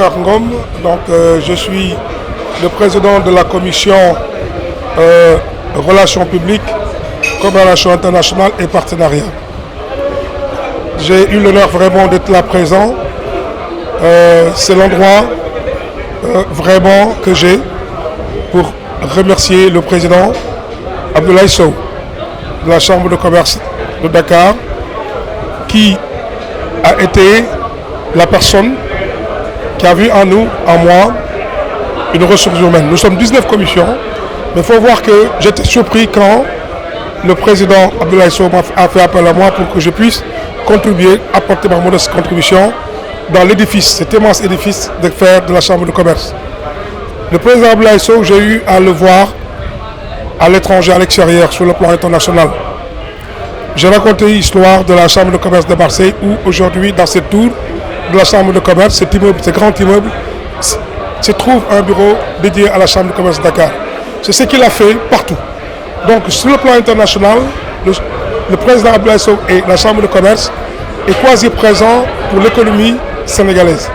Boubacar Ngom, je suis le président de la commission Relations publiques, coopération internationale et partenariat. J'ai eu l'honneur vraiment d'être là présent. C'est l'endroit vraiment que j'ai pour remercier le président Abdoulaye Sow de la Chambre de commerce de Dakar, qui a été la personne qui a vu en nous, en moi, une ressource humaine. Nous sommes 19 commissions, mais il faut voir que j'étais surpris quand le président Abdoulaye Sow a fait appel à moi pour que je puisse contribuer, apporter ma modeste contribution dans l'édifice, cet immense édifice de fer de la Chambre de commerce. Le président Abdoulaye Sow, j'ai eu à le voir à l'étranger, à l'extérieur, sur le plan international. J'ai raconté l'histoire de la Chambre de commerce de Marseille, où aujourd'hui, dans cette tour de la Chambre de commerce, cet immeuble, ce grand immeuble, se trouve un bureau dédié à la Chambre de commerce de Dakar. C'est ce qu'il a fait partout. Donc, sur le plan international, le président Abdoulaye Sow et la Chambre de commerce est quasi présent pour l'économie sénégalaise.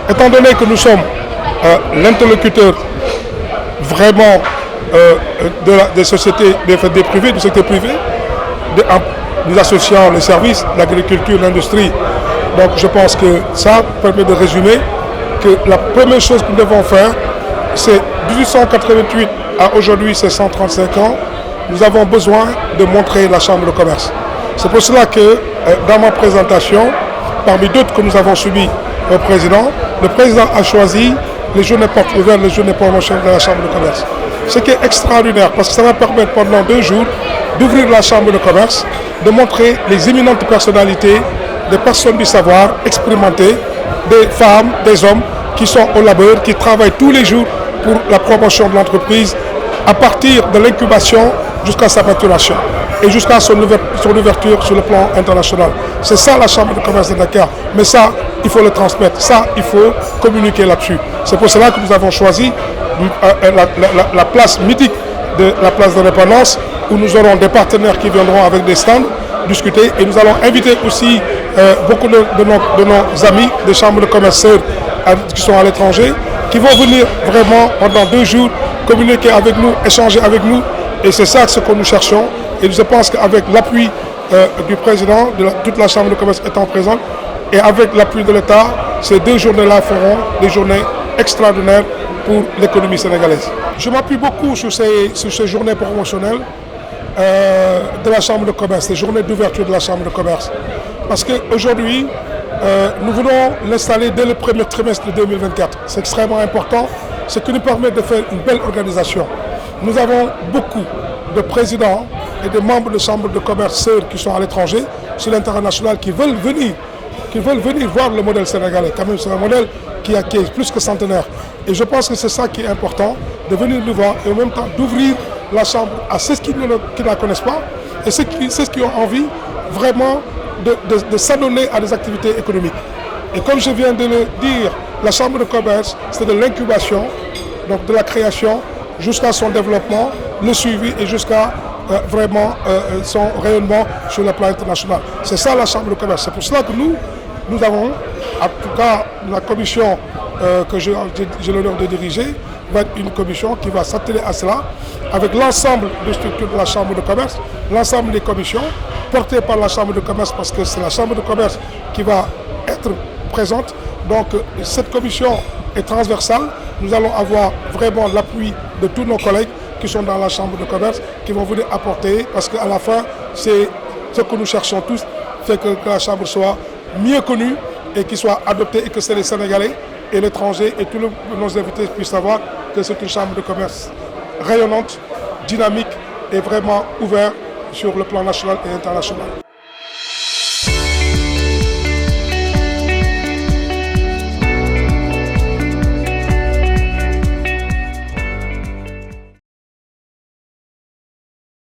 Étant donné que nous sommes l'interlocuteur vraiment des sociétés, des privés, du secteur privé, nous associant les services, l'agriculture, l'industrie. Donc je pense que ça permet de résumer que la première chose que nous devons faire, c'est 1888 à aujourd'hui, c'est 135 ans, nous avons besoin de montrer la Chambre de commerce. C'est pour cela que dans ma présentation, parmi d'autres que nous avons subies au président, le président a choisi les journées portes ouvertes, les journées promotionnelles de la Chambre de commerce. Ce qui est extraordinaire, parce que ça va permettre pendant 2 jours d'ouvrir la Chambre de commerce, de montrer les éminentes personnalités, des personnes du savoir expérimentées, des femmes, des hommes qui sont au labeur, qui travaillent tous les jours pour la promotion de l'entreprise, à partir de l'incubation jusqu'à sa maturation et jusqu'à son ouverture sur le plan international. C'est ça la Chambre de commerce de Dakar. Mais ça, il faut le transmettre. Ça, il faut communiquer là-dessus. C'est pour cela que nous avons choisi la place mythique de la place de l'Indépendance, où nous aurons des partenaires qui viendront avec des stands discuter, et nous allons inviter aussi beaucoup de nos amis des chambres de commerce qui sont à l'étranger, qui vont venir vraiment pendant 2 jours communiquer avec nous, échanger avec nous, et c'est ça ce que nous cherchons. Et je pense qu'avec l'appui du président, toute la chambre de commerce étant présente, et avec l'appui de l'État, ces 2 journées-là feront des journées extraordinaires pour l'économie sénégalaise. Je m'appuie beaucoup sur ces journées promotionnelles de la Chambre de commerce, les journées d'ouverture de la Chambre de commerce. Parce qu'aujourd'hui, nous voulons l'installer dès le premier trimestre de 2024. C'est extrêmement important, ce qui nous permet de faire une belle organisation. Nous avons beaucoup de présidents et de membres de chambres de commerce qui sont à l'étranger, sur l'international, qui veulent venir voir le modèle sénégalais. Quand même, c'est un modèle qui est plus que centenaire. Et je pense que c'est ça qui est important, de venir nous voir et en même temps d'ouvrir la chambre à ceux qui ne la connaissent pas et ceux qui ont envie vraiment de s'adonner à des activités économiques. Et comme je viens de le dire, la chambre de commerce, c'est de l'incubation, donc de la création jusqu'à son développement, le suivi et jusqu'à vraiment son rayonnement sur le plan international. C'est ça la chambre de commerce. C'est pour cela que nous avons, en tout cas la commission que j'ai l'honneur de diriger, va être une commission qui va s'atteler à cela avec l'ensemble des structures de la Chambre de commerce, l'ensemble des commissions portées par la Chambre de commerce, parce que c'est la Chambre de commerce qui va être présente. Donc cette commission est transversale. Nous allons avoir vraiment l'appui de tous nos collègues qui sont dans la Chambre de commerce, qui vont venir apporter, parce qu'à la fin, c'est ce que nous cherchons tous, c'est que la Chambre soit mieux connue et qu'il soit adoptée, et que c'est les Sénégalais et l'étranger et tous nos invités puissent savoir que c'est une chambre de commerce rayonnante, dynamique et vraiment ouverte sur le plan national et international.